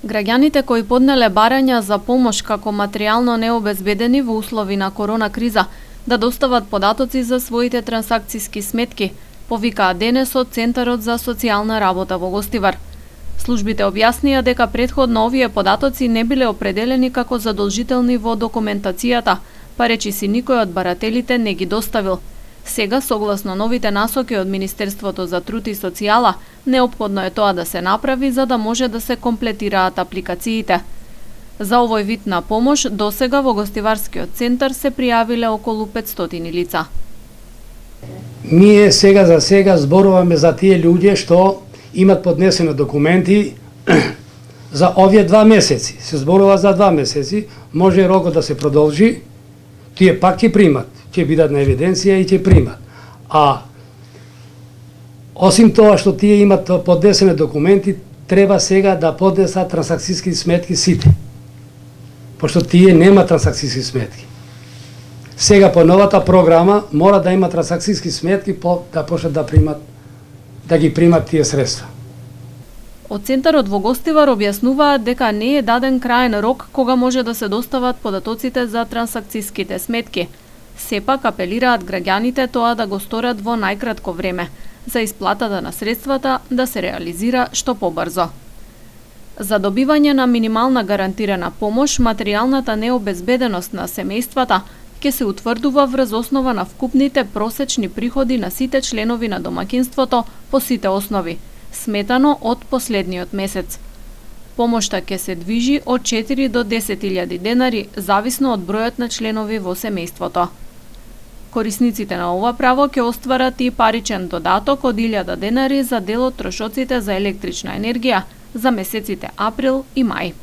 Граѓаните кои поднеле барања за помош како материјално необезбедени во услови на корона криза да достават податоци за своите трансакциски сметки, повикаа денес од Центарот за социјална работа во Гостивар. Службите објаснија дека претходно овие податоци не биле определени како задолжителни во документацијата, па речиси никој од барателите не ги доставил. Сега, согласно новите насоки од Министерството за труд и социјала, неопходно е тоа да се направи за да може да се комплетираат апликациите. За овој вид на помош досега во Гостиварскиот центар се пријавиле околу 500 лица. Ние сега зборуваме за тие луѓе што имат поднесени документи за овие 2 месеци. Се зборува за 2 месеци, може рокот да се продолжи, тие пак ќе примат, ќе бидат на евиденција и ќе примат. А осим тоа што тие имат поднесени документи, треба сега да поднесат трансакциски сметки сите. Пошто тие нема трансакциски сметки. Сега по новата програма мора да има трансакциски сметки да почнат да ги примат тие средства. Од Центарот во Гостивар објаснуваат дека не е даден краен рок кога може да се достават податоците за трансакциските сметки. Сепак апелираат граѓаните тоа да го сторат во најкратко време, за исплатата на средствата да се реализира што побрзо. За добивање на минимална гарантирана помош, материјалната необезбеденост на семејствата ќе се утврдува врз основа на вкупните просечни приходи на сите членови на домаќинството по сите основи, сметано од последниот месец. Помошта ќе се движи од 4 до 10.000 денари, зависно од бројот на членови во семејството. Корисниците на ова право ќе остварат и паричен додаток од 1.000 денари за дел од трошоците за електрична енергија за месеците април и мај.